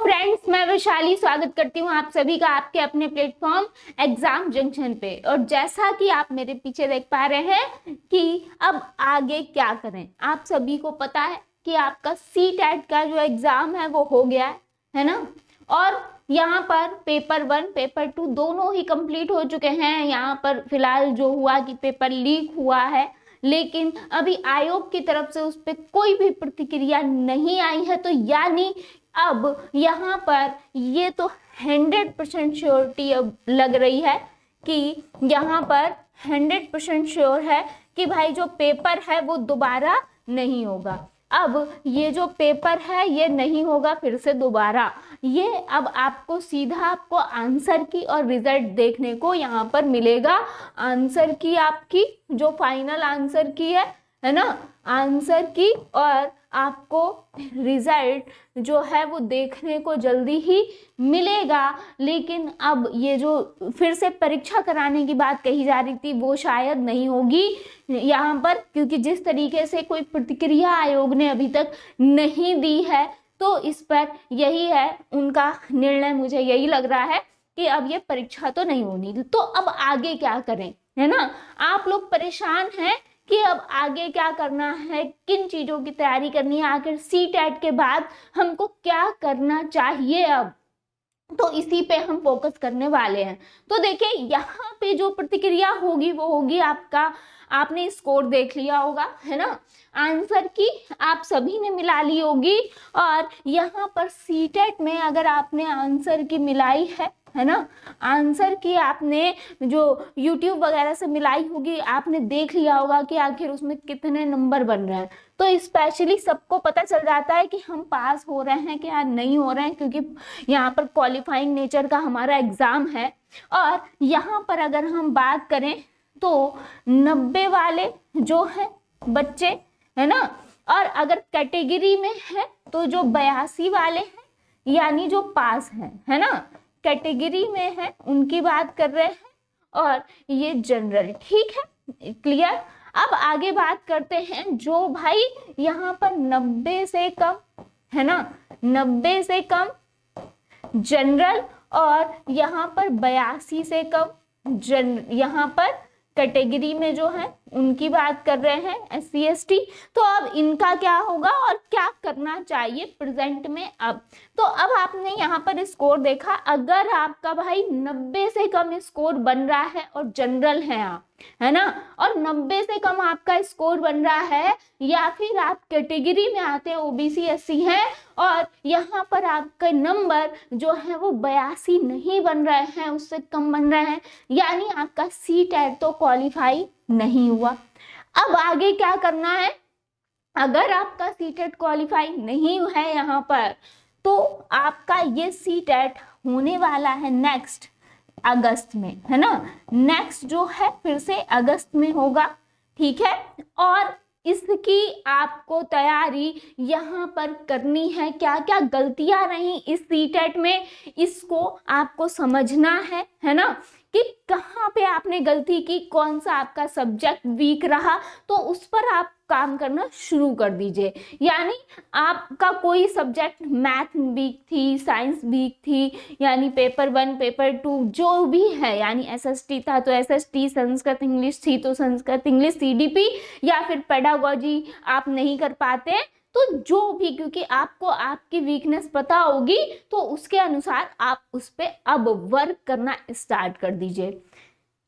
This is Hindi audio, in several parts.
फ्रेंड्स, मैं वैशाली स्वागत करती हूँ आप सभी का आपके अपने प्लेटफॉर्म एग्जाम जंक्शन पे। और जैसा कि आप मेरे पीछे देख पा रहे हैं कि अब आगे क्या करें। आप सभी को पता है कि आपका CTET का जो एग्जाम है वो हो गया है ना। और यहाँ पर पेपर 1 पेपर 2 दोनों ही कंप्लीट हो चुके हैं। यहाँ पर फिलहाल जो हुआ कि पेपर लीक हुआ है, लेकिन अभी आयोग की तरफ से उस पर कोई भी प्रतिक्रिया नहीं आई है। तो यानी अब यहाँ पर ये तो 100% श्योरिटी अब लग रही है कि यहाँ पर 100% श्योर है कि भाई जो पेपर है वो दोबारा नहीं होगा। अब ये जो पेपर है ये नहीं होगा फिर से दोबारा। ये अब आपको सीधा आपको आंसर की और रिजल्ट देखने को यहाँ पर मिलेगा। आंसर की आपकी जो फाइनल आंसर की है ना, आंसर की, और आपको रिजल्ट जो है वो देखने को जल्दी ही मिलेगा। लेकिन अब ये जो फिर से परीक्षा कराने की बात कही जा रही थी वो शायद नहीं होगी यहाँ पर, क्योंकि जिस तरीके से कोई प्रतिक्रिया आयोग ने अभी तक नहीं दी है तो इस पर यही है उनका निर्णय। मुझे यही लग रहा है कि अब ये परीक्षा तो नहीं होनी। तो अब आगे क्या करें, है ना। आप लोग परेशान हैं कि अब आगे क्या करना है, किन चीजों की तैयारी करनी है, आखिर CTET के बाद हमको क्या करना चाहिए। अब तो इसी पे हम फोकस करने वाले हैं। तो देखिए यहाँ पे जो प्रतिक्रिया होगी वो होगी आपका, आपने स्कोर देख लिया होगा, है ना। आंसर की आप सभी ने मिला ली होगी। और यहाँ पर CTET में अगर आपने आंसर की मिलाई है ना, आंसर की आपने जो YouTube वगैरह से मिलाई होगी, आपने देख लिया होगा कि आखिर उसमें कितने नंबर बन रहे हैं। तो स्पेशली सबको पता चल जाता है कि हम पास हो रहे हैं कि या नहीं हो रहे हैं, क्योंकि यहाँ पर क्वालिफाइंग नेचर का हमारा एग्जाम है। और यहाँ पर अगर हम बात करें तो 90 वाले जो है बच्चे, है ना, और अगर कैटेगरी में है तो जो 82 वाले हैं यानी जो पास है ना, कैटेगरी में है उनकी बात कर रहे हैं। और ये जनरल, ठीक है, क्लियर। अब आगे बात करते हैं जो भाई यहाँ पर 90 से कम, है ना, 90 से कम जनरल, और यहाँ पर 82 से कम यहाँ पर कैटेगरी में जो है उनकी बात कर रहे हैं SC ST। तो अब इनका क्या होगा और क्या करना चाहिए प्रेजेंट में। अब तो अब आपने यहाँ पर स्कोर देखा, अगर आपका भाई 90 से कम स्कोर बन रहा है और जनरल है आप, है ना, और 90 से कम आपका स्कोर बन रहा है, या फिर आप कैटेगरी में आते हैं OBC SC हैं और यहाँ पर आपका नंबर जो है वो 82 नहीं बन रहे हैं, उससे कम बन रहे हैं, यानी आपका CTET तो क्वालिफाई नहीं हुआ। अब आगे क्या करना है। अगर आपका CTET क्वालिफाई नहीं है यहाँ पर, तो आपका ये CTET होने वाला है नेक्स्ट अगस्त में, है ना। नेक्स्ट जो है फिर से अगस्त में होगा, ठीक है। और इसकी आपको तैयारी यहाँ पर करनी है। क्या क्या गलतियां रही इस CTET में, इसको आपको समझना है ना, कि कहाँ पे आपने गलती की, कौन सा आपका सब्जेक्ट वीक रहा, तो उस पर आप काम करना शुरू कर दीजिए। यानी आपका कोई सब्जेक्ट मैथ वीक थी, साइंस वीक थी, यानी पेपर 1 पेपर 2 जो भी है, यानी SST था तो SST, संस्कृत इंग्लिश थी तो संस्कृत इंग्लिश, CDP या फिर पेडागोजी आप नहीं कर पाते, तो जो भी, क्योंकि आपको आपकी वीकनेस पता होगी तो उसके अनुसार आप उस पर अब वर्क करना स्टार्ट कर दीजिए।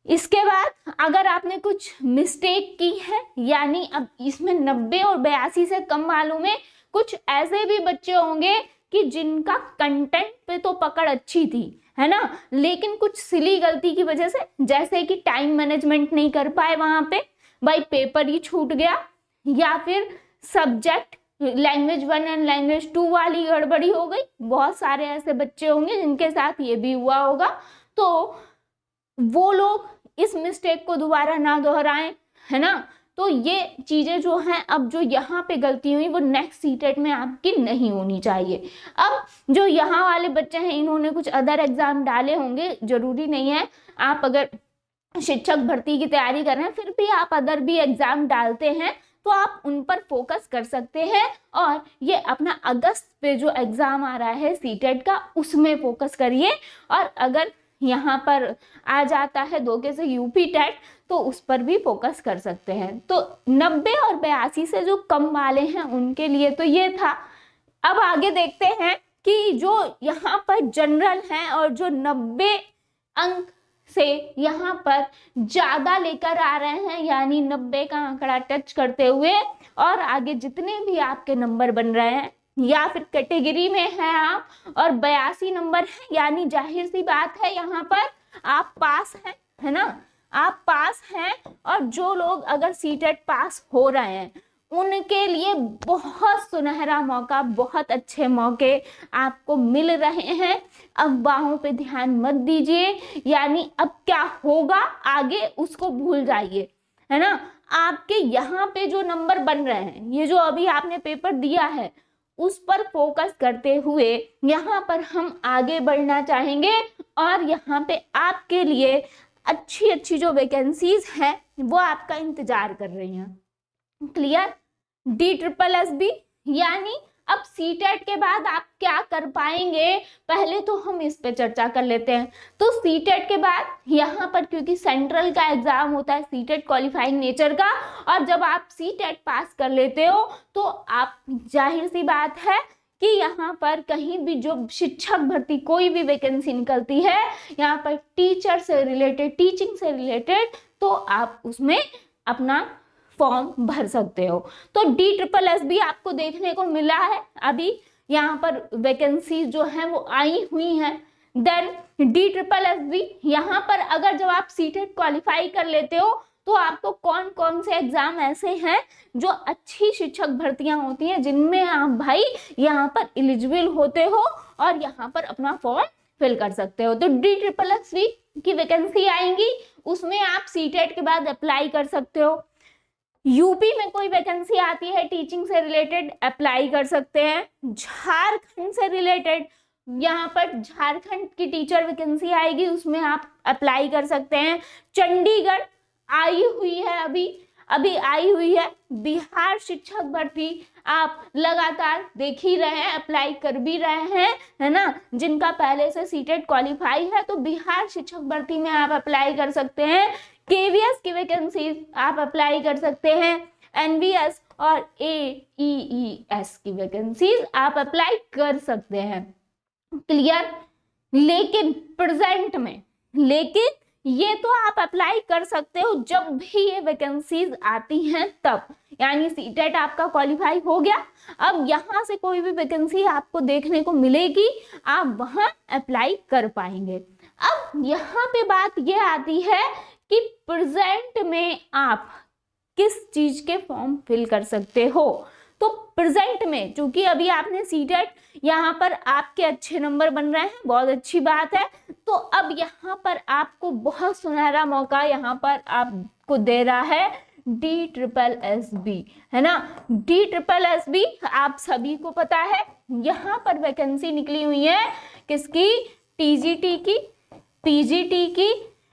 इसके बाद अगर आपने कुछ मिस्टेक की है, यानी अब इसमें 90 और 82 से कम वालों में कुछ ऐसे भी बच्चे होंगे कि जिनका कंटेंट पे तो पकड़ अच्छी थी, है ना, लेकिन कुछ सिली गलती की वजह से, जैसे कि टाइम मैनेजमेंट नहीं कर पाए, वहां पे भाई पेपर ही छूट गया, या फिर सब्जेक्ट लैंग्वेज 1 एंड लैंग्वेज 2 वाली गड़बड़ी हो गई। बहुत सारे ऐसे बच्चे होंगे जिनके साथ ये भी हुआ होगा। तो वो लोग इस मिस्टेक को दोबारा ना दोहराएं, है ना। तो ये चीजें जो हैं, अब जो यहाँ पे गलती हुई वो नेक्स्ट CTET में आपकी नहीं होनी चाहिए। अब जो यहाँ वाले बच्चे हैं इन्होंने कुछ अदर एग्जाम डाले होंगे, जरूरी नहीं है आप अगर शिक्षक भर्ती की तैयारी कर रहे हैं फिर भी आप अदर भी एग्जाम डालते हैं तो आप उन पर फोकस कर सकते हैं और ये अपना अगस्त पे जो एग्ज़ाम आ रहा है सीटेट का उसमें फोकस करिए। और अगर यहाँ पर आ जाता है धोखे से यूपी टेट तो उस पर भी फोकस कर सकते हैं। तो 90 और 82 से जो कम वाले हैं उनके लिए तो ये था। अब आगे देखते हैं कि जो यहाँ पर जनरल हैं और जो 90 अंक से यहाँ पर ज़्यादा लेकर आ रहे हैं, यानी 90 का आंकड़ा टच करते हुए और आगे जितने भी आपके नंबर बन रहे हैं या फिर कैटेगरी में हैं आप और 82 नंबर है, यानी जाहिर सी बात है यहाँ पर आप पास हैं, है ना, आप पास हैं। और जो लोग अगर सीटेट पास हो रहे हैं उनके लिए बहुत सुनहरा मौका, बहुत अच्छे मौके आपको मिल रहे हैं। अफवाहों पे ध्यान मत दीजिए, यानी अब क्या होगा आगे उसको भूल जाइए, है ना। आपके यहाँ पे जो नंबर बन रहे हैं, ये जो अभी आपने पेपर दिया है उस पर फोकस करते हुए यहाँ पर हम आगे बढ़ना चाहेंगे और यहाँ पे आपके लिए अच्छी अच्छी जो वैकेंसीज हैं वो आपका इंतजार कर रही हैं। क्लियर। DSSB यानी अब सीटेट के बाद आप क्या कर पाएंगे, पहले तो हम इस पे चर्चा कर लेते हैं। तो सीटेट के बाद यहाँ पर क्योंकि सेंट्रल का एग्जाम होता है सीटेट क्वालिफाइंग नेचर का, और जब आप सीटेट पास कर लेते हो तो आप जाहिर सी बात है कि यहाँ पर कहीं भी जो शिक्षक भर्ती कोई भी वैकेंसी निकलती है यहाँ पर टीचर से रिलेटेड, टीचिंग से रिलेटेड, तो आप उसमें अपना फॉर्म भर सकते हो। तो DSSB आपको देखने को मिला है, अभी यहाँ पर वैकेंसी जो है वो आई हुई हैं। देन DSSB यहाँ पर अगर जब आप सीटेट क्वालिफाई कर लेते हो तो आपको कौन कौन से एग्जाम ऐसे हैं जो अच्छी शिक्षक भर्तियां होती हैं जिनमें आप भाई यहाँ पर एलिजिबल होते हो और यहाँ पर अपना फॉर्म फिल कर सकते हो। तो DSSB की वैकेंसी आएंगी, उसमें आप सीटेट के बाद अप्लाई कर सकते हो। यूपी में कोई वैकेंसी आती है टीचिंग से रिलेटेड, अप्लाई कर सकते हैं। झारखंड से रिलेटेड यहाँ पर झारखंड की टीचर वैकेंसी आएगी, उसमें आप अप्लाई कर सकते हैं। चंडीगढ़ आई हुई है, अभी आई हुई है। बिहार शिक्षक भर्ती आप लगातार देख ही रहे हैं, अप्लाई कर भी रहे हैं, है ना। जिनका पहले से सीटेट क्वालिफाई है तो बिहार शिक्षक भर्ती में आप अप्लाई कर सकते हैं। KVS की वैकेंसी आप अप्लाई कर सकते हैं। NVS और AEES की वैकेंसीज आप अप्लाई कर सकते हैं। क्लियर। लेकिन प्रेजेंट में, लेकिन ये तो आप अप्लाई कर सकते हो जब भी ये वैकेंसीज आती हैं तब, यानी सीटेट आपका क्वालिफाई हो गया, अब यहाँ से कोई भी वैकेंसी आपको देखने को मिलेगी आप वहाँ अप्लाई कर पाएंगे। अब यहाँ पे बात ये आती है कि प्रेजेंट में आप किस चीज के फॉर्म फिल कर सकते हो। तो प्रेजेंट में चूंकि अभी आपने सीटेट यहाँ पर आपके अच्छे नंबर बन रहे हैं, बहुत अच्छी बात है, तो अब यहाँ पर आपको बहुत सुनहरा मौका यहाँ पर आपको दे रहा है DSSB, है ना। DSSB आप सभी को पता है, यहाँ पर वैकेंसी निकली हुई है किसकी, TGT की, PGT की,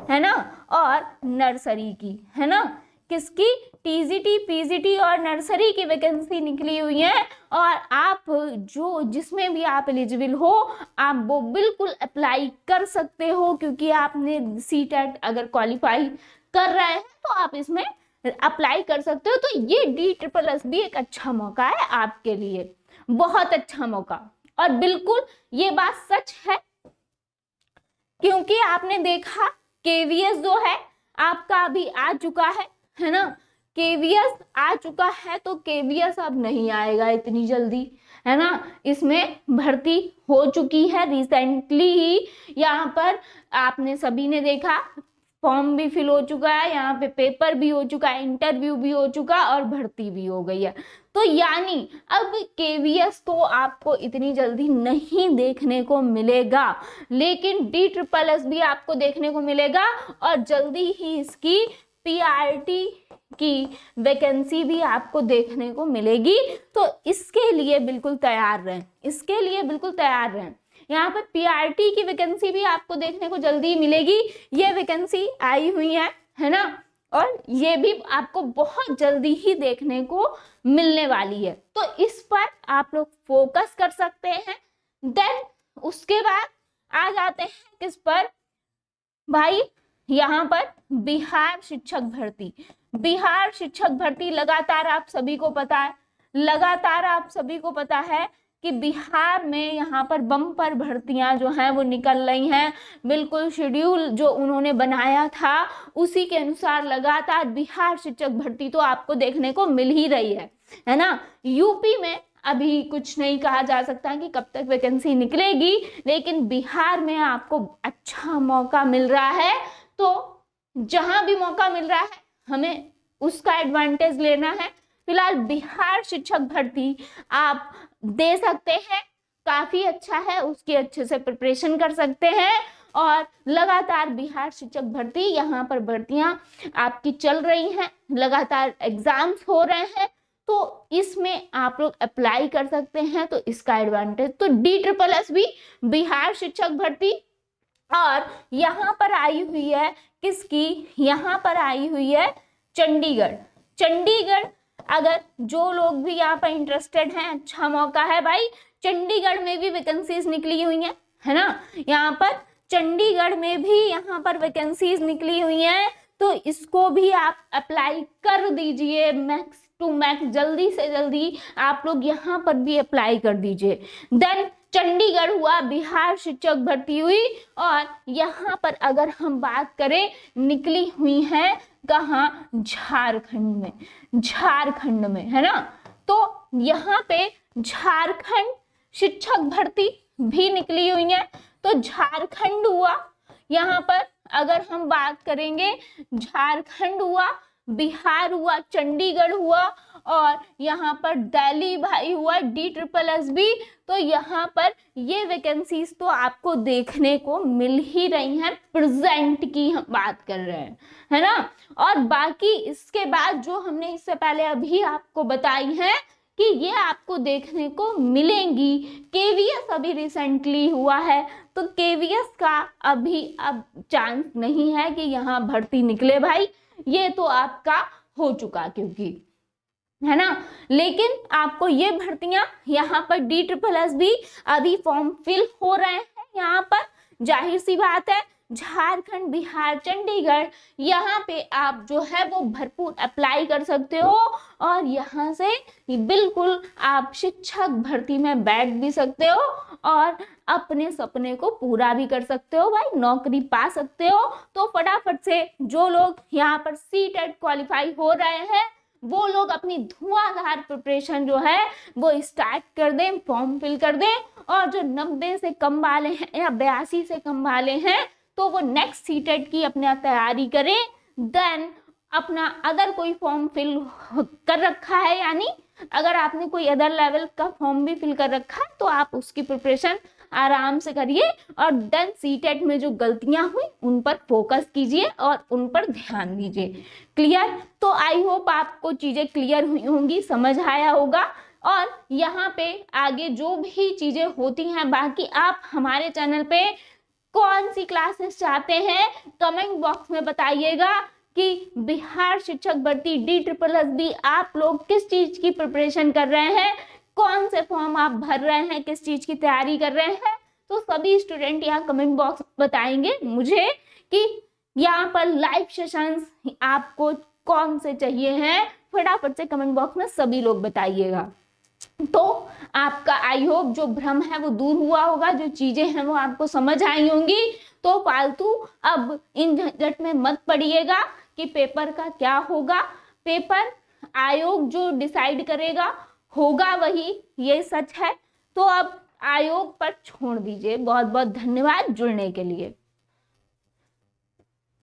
है ना, और नर्सरी की, है ना। किसकी, TGT, PGT और नर्सरी की वैकेंसी निकली हुई है। और आप जो जिसमें भी आप एलिजिबल हो आप वो बिल्कुल अप्लाई कर सकते हो, क्योंकि आपने सीटेट अगर क्वालिफाई कर रहे हैं तो आप इसमें अप्लाई कर सकते हो। तो ये DSSB एक अच्छा मौका है आपके लिए, बहुत अच्छा मौका। और बिल्कुल ये बात सच है, क्योंकि आपने देखा KVS जो है आपका अभी आ चुका है ना। KVS आ चुका है तो KVS अब नहीं आएगा इतनी जल्दी, है ना। इसमें भर्ती हो चुकी है रिसेंटली ही, यहाँ पर आपने सभी ने देखा फॉर्म भी फिल हो चुका है, यहाँ पे पेपर भी हो चुका है, इंटरव्यू भी हो चुका और भर्ती भी हो गई है। तो यानी अब KVS तो आपको इतनी जल्दी नहीं देखने को मिलेगा, लेकिन DSSB आपको देखने को मिलेगा और जल्दी ही इसकी PRT की वैकेंसी भी आपको देखने को मिलेगी। तो इसके लिए बिल्कुल तैयार रहें, इसके लिए बिल्कुल तैयार रहें। यहाँ पर PRT की वैकेंसी भी आपको देखने को जल्दी मिलेगी, ये वैकेंसी आई हुई है ना। और ये भी आपको बहुत जल्दी ही देखने को मिलने वाली है, तो इस पर आप लोग फोकस कर सकते हैं। देन उसके बाद आ जाते हैं किस पर भाई, यहाँ पर बिहार शिक्षक भर्ती। बिहार शिक्षक भर्ती लगातार आप सभी को पता है, लगातार आप सभी को पता है कि बिहार में यहाँ पर बम्पर भर्तियां जो हैं वो निकल रही हैं। बिल्कुल शेड्यूल जो उन्होंने बनाया था उसी के अनुसार लगातार बिहार शिक्षक भर्ती तो आपको देखने को मिल ही रही है ना। यूपी में अभी कुछ नहीं कहा जा सकता कि कब तक वैकेंसी निकलेगी, लेकिन बिहार में आपको अच्छा मौका मिल रहा है, तो जहां भी मौका मिल रहा है हमें उसका एडवांटेज लेना है। फिलहाल बिहार शिक्षक भर्ती आप दे सकते हैं, काफी अच्छा है, उसकी अच्छे से प्रिपरेशन कर सकते हैं और लगातार बिहार शिक्षक भर्ती यहाँ पर भर्तियां आपकी चल रही हैं, लगातार एग्जाम्स हो रहे हैं, तो इसमें आप लोग अप्लाई कर सकते हैं। तो इसका एडवांटेज तो DSSS भी बिहार शिक्षक भर्ती, और यहाँ पर आई हुई है किसकी, यहाँ पर आई हुई है चंडीगढ़। चंडीगढ़ अगर जो लोग भी यहाँ पर इंटरेस्टेड हैं, अच्छा मौका है भाई। चंडीगढ़ में भी वैकेंसीज निकली हुई हैं, है ना, यहाँ पर चंडीगढ़ में भी यहाँ पर वैकेंसीज निकली हुई हैं, तो इसको भी आप अप्लाई कर दीजिए मैक्स टू मैक्स, जल्दी से जल्दी आप लोग यहाँ पर भी अप्लाई कर दीजिए। देन चंडीगढ़ हुआ, बिहार शिक्षक भर्ती हुई, और यहाँ पर अगर हम बात करें निकली हुई हैं कहाँ, झारखंड में, झारखंड में, है ना। तो यहाँ पे झारखंड शिक्षक भर्ती भी निकली हुई है, तो झारखंड हुआ। यहाँ पर अगर हम बात करेंगे, झारखंड हुआ, बिहार हुआ, चंडीगढ़ हुआ, और यहाँ पर दिल्ली भाई हुआ, DSSS भी। तो यहाँ पर ये वैकेंसीज तो आपको देखने को मिल ही रही हैं, प्रेजेंट की हम बात कर रहे हैं, है ना। और बाकी इसके बाद जो हमने इससे पहले अभी आपको बताई है कि ये आपको देखने को मिलेंगी। KVS अभी रिसेंटली हुआ है, तो KVS का अभी अब चांस नहीं है कि यहाँ भर्ती निकले भाई, ये तो आपका हो चुका क्योंकि, है ना। लेकिन आपको ये भर्तियां यहाँ पर DSSS भी अभी फॉर्म फिल हो रहे हैं। यहाँ पर जाहिर सी बात है, झारखंड, बिहार, चंडीगढ़, यहाँ पे आप जो है वो भरपूर अप्लाई कर सकते हो, और यहाँ से बिल्कुल आप शिक्षक भर्ती में बैठ भी सकते हो और अपने सपने को पूरा भी कर सकते हो भाई, नौकरी पा सकते हो। तो फटाफट से जो लोग यहाँ पर CTET क्वालिफाई हो रहे हैं वो लोग अपनी धुआंधार प्रिपरेशन जो है वो स्टार्ट कर दें, फॉर्म फिल कर दें, और जो 90 से कम वाले हैं या 82 से कम वाले हैं तो वो नेक्स्ट CTET की अपना तैयारी करें। देन अपना अदर कोई फॉर्म फिल कर रखा है, यानी अगर आपने कोई अदर लेवल का फॉर्म भी फिल कर रखा है तो आप उसकी प्रिपरेशन आराम से करिए, और देन CTET में जो गलतियां हुई उन पर फोकस कीजिए और उन पर ध्यान दीजिए। क्लियर? तो आई होप आपको चीजें क्लियर हुई होंगी, समझ आया होगा। और यहाँ पे आगे जो भी चीजें होती हैं बाकी आप हमारे चैनल पे कौन सी क्लासेस चाहते हैं कमेंट बॉक्स में बताइएगा कि बिहार शिक्षक भर्ती DSSS भी आप लोग किस चीज की प्रिपरेशन कर रहे हैं, कौन से फॉर्म आप भर रहे हैं, किस चीज की तैयारी कर रहे हैं। तो सभी स्टूडेंट यहाँ कमेंट बॉक्स बताएंगे मुझे कि यहाँ पर लाइव सेशंस आपको कौन से चाहिए हैं, फटाफट से कमेंट बॉक्स में सभी लोग बताइएगा। तो आपका आई होप जो भ्रम है वो दूर हुआ होगा, जो चीजें हैं वो आपको समझ आई होंगी। तो फालतू अब इन झंझट में मत पड़िएगा कि पेपर का क्या होगा, पेपर आयोग जो डिसाइड करेगा होगा वही, ये सच है। तो अब आयोग पर छोड़ दीजिए। बहुत बहुत धन्यवाद जुड़ने के लिए।